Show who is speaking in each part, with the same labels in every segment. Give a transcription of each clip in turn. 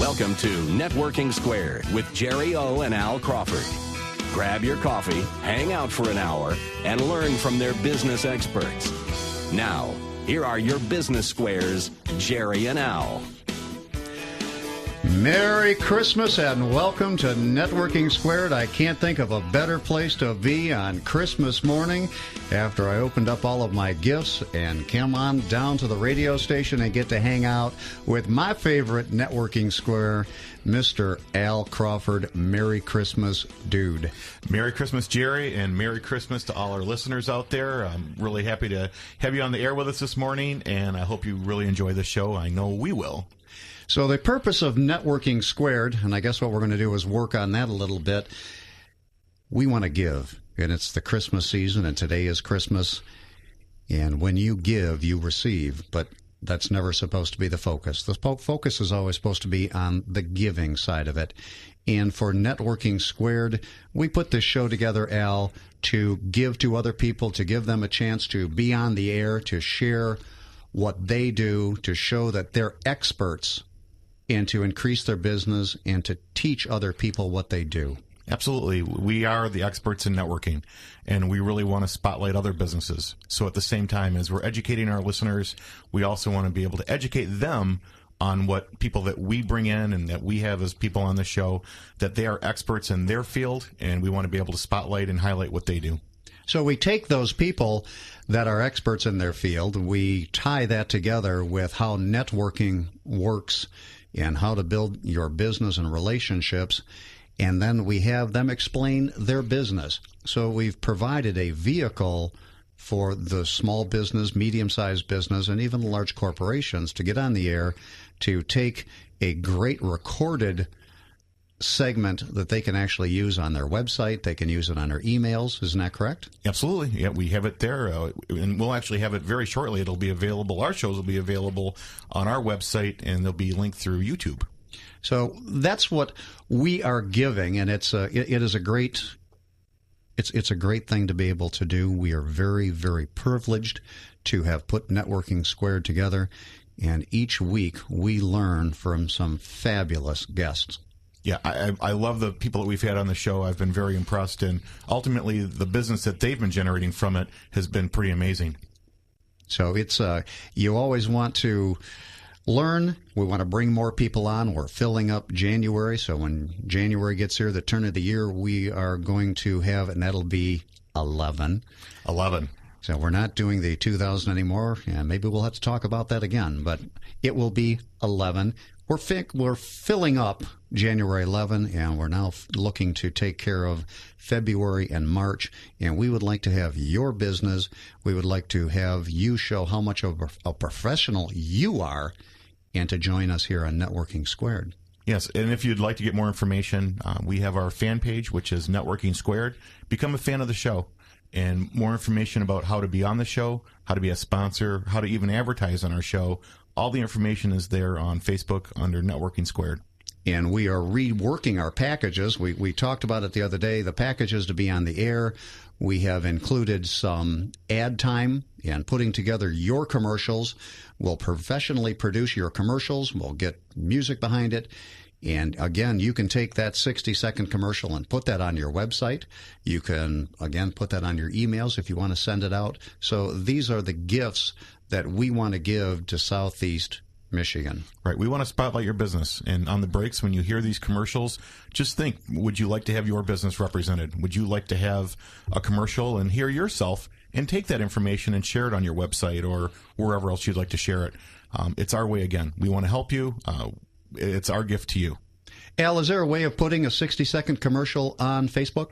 Speaker 1: Welcome to Networking Squared with Jerry O and Al Crawford. Grab your coffee, hang out for an hour, and learn from their business experts. Now, here are your business squares, Jerry and Al.
Speaker 2: Merry Christmas and welcome to Networking Squared. I can't think of a better place to be on Christmas morning after I opened up all of my gifts and come on down to the radio station and get to hang out with my favorite Networking Square, Mr. Al Crawford. Merry Christmas, dude.
Speaker 3: Merry Christmas, Jerry, and Merry Christmas to all our listeners out there. I'm really happy to have you on the air with us this morning, and I hope you really enjoy the show. I know we will.
Speaker 2: So the purpose of Networking Squared, and I guess what we're going to do is work on that a little bit, we want to give, and it's the Christmas season, and today is Christmas, and when you give, you receive, but that's never supposed to be the focus. The focus is always supposed to be on the giving side of it, and for Networking Squared, we put this show together, Al, to give to other people, to give them a chance to be on the air, to share what they do, to show that they're experts, and to increase their business and to teach other people what they do.
Speaker 3: Absolutely. We are the experts in networking, and we really want to spotlight other businesses. So at the same time as we're educating our listeners, we also want to be able to educate them on what people that we bring in and that we have as people on the show, that they are experts in their field, and we want to be able to spotlight and highlight what they do.
Speaker 2: So we take those people that are experts in their field, we tie that together with how networking works and how to build your business and relationships, and then we have them explain their business. So we've provided a vehicle for the small business, medium-sized business, and even large corporations to get on the air to take a great recorded segment that they can actually use on their website. They can use it on their emails. Isn't that correct?
Speaker 3: Absolutely. Yeah, we have it there, and we'll actually have it very shortly. It'll be available. Our shows will be available on our website, and they'll be linked through YouTube.
Speaker 2: So that's what we are giving, and it's a great thing to be able to do. We are very, very privileged to have put Networking Squared together, and each week we learn from some fabulous guests.
Speaker 3: Yeah, I love the people that we've had on the show. I've been very impressed, and ultimately the business that they've been generating from it has been pretty amazing.
Speaker 2: So it's you always want to learn. We want to bring more people on. We're filling up January, so when January gets here, the turn of the year, we are going to have, and that'll be 11.
Speaker 3: 11.
Speaker 2: So we're not doing the 2000 anymore, and maybe we'll have to talk about that again, but it will be 11. We're filling up January 11, and we're now looking to take care of February and March, and we would like to have your business. We would like to have you show how much of a professional you are and to join us here on Networking Squared.
Speaker 3: Yes, and if you'd like to get more information, we have our fan page, which is Networking Squared. Become a fan of the show. And more information about how to be on the show, how to be a sponsor, how to even advertise on our show, all the information is there on Facebook under Networking Squared.
Speaker 2: And we are reworking our packages. We talked about it the other day, the packages to be on the air. We have included some ad time and putting together your commercials. We'll professionally produce your commercials. We'll get music behind it. And again, you can take that 60-second commercial and put that on your website. You can, again, put that on your emails if you want to send it out. So these are the gifts that we want to give to Southeast Michigan.
Speaker 3: Right. We want to spotlight your business. And on the breaks, when you hear these commercials, just think, would you like to have your business represented? Would you like to have a commercial and hear yourself and take that information and share it on your website or wherever else you'd like to share it? It's our way again. We want to help you. It's our gift to you.
Speaker 2: Al, is there a way of putting a 60-second commercial on Facebook?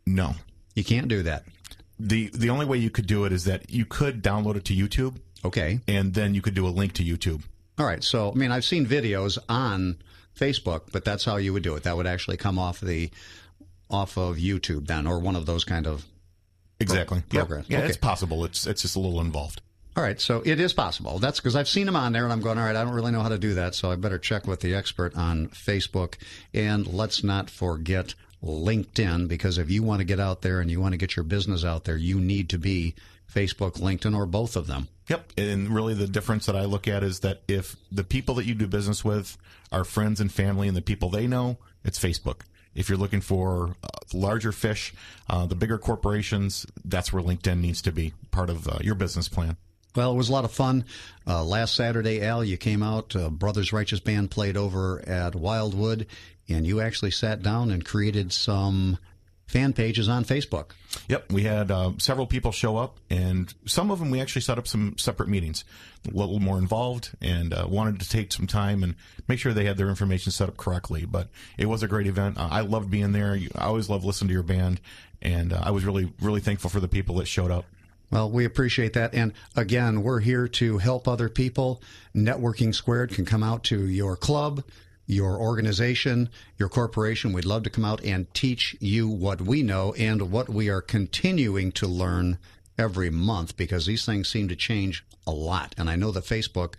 Speaker 3: No.
Speaker 2: You can't do that.
Speaker 3: The only way you could do it is that you could download it to YouTube.
Speaker 2: Okay.
Speaker 3: And then you could do a link to YouTube.
Speaker 2: All right. So, I mean, I've seen videos on Facebook, but that's how you would do it. That would actually come off of YouTube then, or one of those kind of programs.
Speaker 3: Yeah,
Speaker 2: okay.
Speaker 3: It's possible. It's just a little involved.
Speaker 2: All right, so it is possible. That's because I've seen them on there, and I'm going, all right, I don't really know how to do that, so I better check with the expert on Facebook. And let's not forget LinkedIn, because if you want to get out there and you want to get your business out there, you need to be Facebook, LinkedIn, or both of them.
Speaker 3: Yep. And really the difference that I look at is that if the people that you do business with are friends and family and the people they know, it's Facebook. If you're looking for larger fish, the bigger corporations, that's where LinkedIn needs to be part of your business plan.
Speaker 2: Well, it was a lot of fun. Last Saturday, Al, you came out. Brothers Righteous Band played over at Wildwood, and you actually sat down and created some fan pages on Facebook.
Speaker 3: Yep, we had several people show up, and some of them we actually set up some separate meetings, a little more involved, and wanted to take some time and make sure they had their information set up correctly. But it was a great event. I loved being there. I always love listening to your band, and I was really, really thankful for the people that showed up.
Speaker 2: Well, we appreciate that. And again, we're here to help other people. Networking Squared can come out to your club, your organization, your corporation. We'd love to come out and teach you what we know and what we are continuing to learn every month, because these things seem to change a lot. And I know that Facebook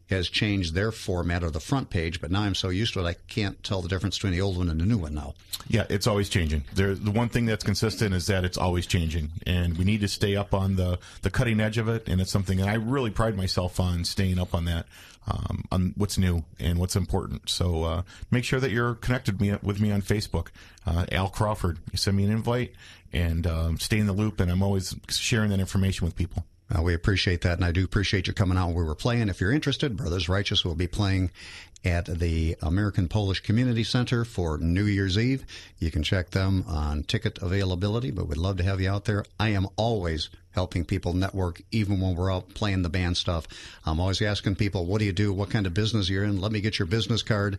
Speaker 2: has changed their format of the front page, but now I'm so used to it, I can't tell the difference between the old one and the new one now.
Speaker 3: Yeah, it's always changing. The one thing that's consistent is that it's always changing, and we need to stay up on the cutting edge of it, and it's something that I really pride myself on, staying up on that, on what's new and what's important. So make sure that you're connected with me on Facebook. Al Crawford, you send me an invite, and stay in the loop, and I'm always sharing that information with people.
Speaker 2: We appreciate that, and I do appreciate you coming out when we were playing. If you're interested, Brothers Righteous will be playing at the American Polish Community Center for New Year's Eve. You can check them on ticket availability, but we'd love to have you out there. I am always helping people network, even when we're out playing the band stuff. I'm always asking people, what do you do? What kind of business you're in? Let me get your business card.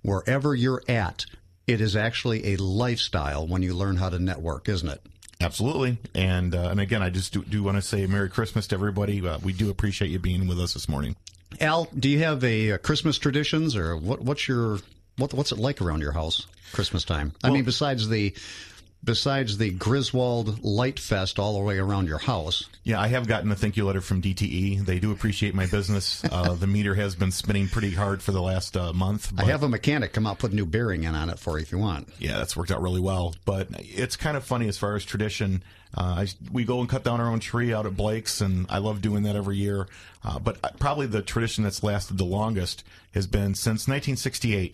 Speaker 2: Wherever you're at, it is actually a lifestyle when you learn how to network, isn't it?
Speaker 3: Absolutely. And again, I just do want to say Merry Christmas to everybody. We do appreciate you being with us this morning.
Speaker 2: Al, do you have a Christmas traditions, or what's it like around your house Christmas time? I mean, besides the Griswold Light Fest all the way around your house.
Speaker 3: Yeah, I have gotten a thank you letter from DTE. They do appreciate my business. The meter has been spinning pretty hard for the last month.
Speaker 2: I have a mechanic come out, put a new bearing in on it for you if you want.
Speaker 3: Yeah, that's worked out really well. But it's kind of funny as far as tradition. We go and cut down our own tree out at Blake's, and I love doing that every year. But probably the tradition that's lasted the longest has been since 1968.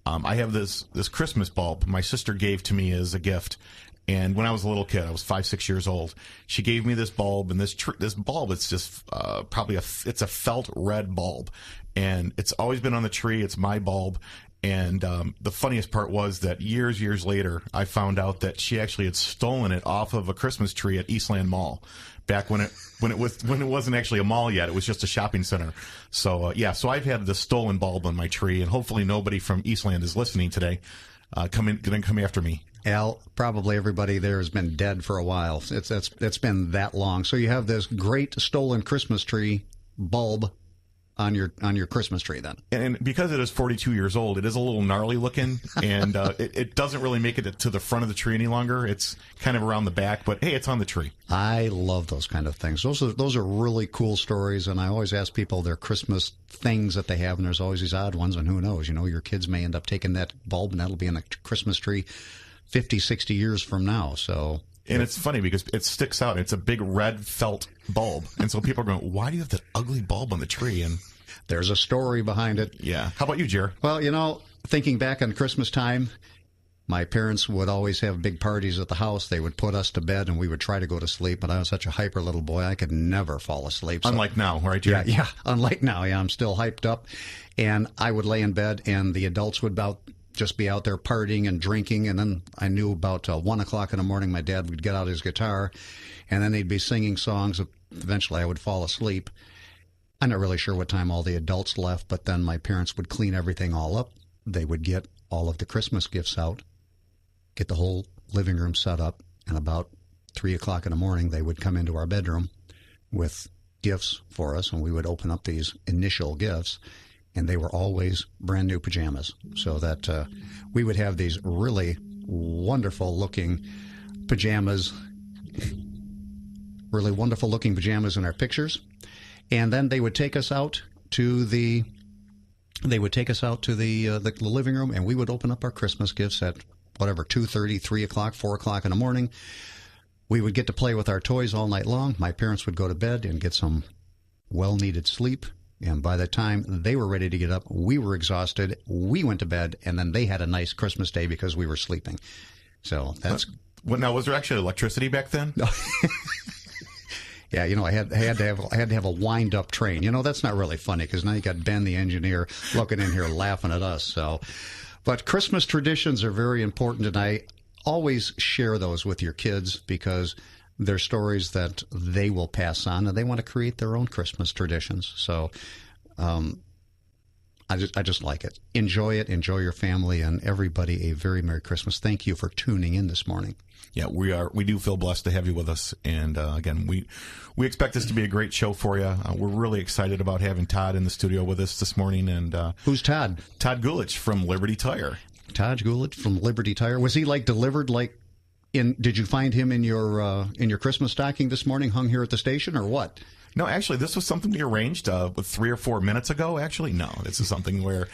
Speaker 3: I have this Christmas bulb my sister gave to me as a gift. And when I was a little kid, I was 5, 6 years old, she gave me this bulb, and this bulb, it's just it's a felt red bulb, and it's always been on the tree. It's my bulb. And the funniest part was that years later, I found out that she actually had stolen it off of a Christmas tree at Eastland Mall, back when it wasn't actually a mall yet. It was just a shopping center. So so I've had this stolen bulb on my tree, and hopefully nobody from Eastland is listening today. Come after me.
Speaker 2: Al, probably everybody there has been dead for a while. It's been that long. So you have this great stolen Christmas tree bulb on your Christmas tree then.
Speaker 3: And because it is 42 years old, it is a little gnarly looking, and it doesn't really make it to the front of the tree any longer. It's kind of around the back, but hey, it's on the tree.
Speaker 2: I love those kind of things. Those are really cool stories, and I always ask people their Christmas things that they have, and there's always these odd ones, and who knows, your kids may end up taking that bulb, and that'll be in a Christmas tree 50, 60 years from now. So.
Speaker 3: And it's funny because it sticks out. It's a big red felt bulb. And so people are going, why do you have that ugly bulb on the tree? And
Speaker 2: there's a story behind it.
Speaker 3: Yeah. How about you, Jer?
Speaker 2: Well, thinking back on Christmas time, my parents would always have big parties at the house. They would put us to bed, and we would try to go to sleep. But I was such a hyper little boy, I could never fall asleep. So,
Speaker 3: unlike now, right, Jer?
Speaker 2: Yeah. Unlike now, yeah. I'm still hyped up. And I would lay in bed, and the adults would just be out there partying and drinking, and then I knew about 1 o'clock in the morning my dad would get out his guitar, and then they'd be singing songs. Eventually I would fall asleep. I'm not really sure what time all the adults left, but then my parents would clean everything all up. They would get all of the Christmas gifts out, get the whole living room set up, and about 3 o'clock in the morning they would come into our bedroom with gifts for us, and we would open up these initial gifts. And they were always brand new pajamas, so that we would have these really wonderful looking pajamas, in our pictures. And then they would take us out to the living room, and we would open up our Christmas gifts at whatever 2:30, 3 o'clock, 4 o'clock in the morning. We would get to play with our toys all night long. My parents would go to bed and get some well-needed sleep. And by the time they were ready to get up, we were exhausted. We went to bed, and then they had a nice Christmas day because we were sleeping. So that's...
Speaker 3: Well, now, was there actually electricity back then?
Speaker 2: Yeah, I had to have a wind-up train. That's not really funny because now you got Ben, the engineer, looking in here laughing at us. So, but Christmas traditions are very important, and I always share those with your kids because they're stories that they will pass on, and they want to create their own Christmas traditions. So, I just like it. Enjoy it. Enjoy your family, and everybody a very Merry Christmas. Thank you for tuning in this morning.
Speaker 3: Yeah, we do feel blessed to have you with us, and again, we expect this to be a great show for you. We're really excited about having Todd in the studio with us this morning. And
Speaker 2: who's Todd?
Speaker 3: Todd Gulich from Liberty Tire.
Speaker 2: Todd Gulich from Liberty Tire. Was he delivered did you find him in your Christmas stocking this morning, hung here at the station, or what?
Speaker 3: No, actually, this was something we arranged 3 or 4 minutes ago. Actually, no, this is something where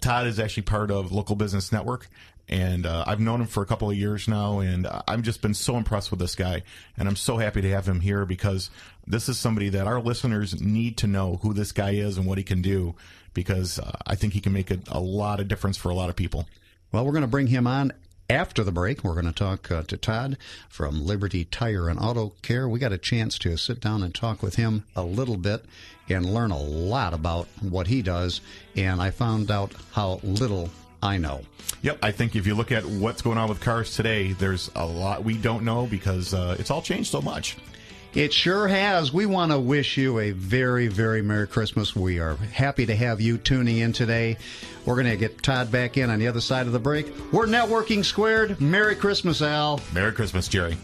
Speaker 3: Todd is actually part of Local Business Network, and I've known him for a couple of years now, and I've just been so impressed with this guy, and I'm so happy to have him here because this is somebody that our listeners need to know who this guy is and what he can do, because I think he can make a lot of difference for a lot of people.
Speaker 2: Well, we're going to bring him on. After the break, we're going to talk to Todd from Liberty Tire and Auto Care. We got a chance to sit down and talk with him a little bit and learn a lot about what he does, and I found out how little I know.
Speaker 3: Yep, I think if you look at what's going on with cars today, there's a lot we don't know because it's all changed so much.
Speaker 2: It sure has. We want to wish you a very, very Merry Christmas. We are happy to have you tuning in today. We're going to get Todd back in on the other side of the break. We're Networking Squared. Merry Christmas, Al.
Speaker 3: Merry Christmas, Jerry.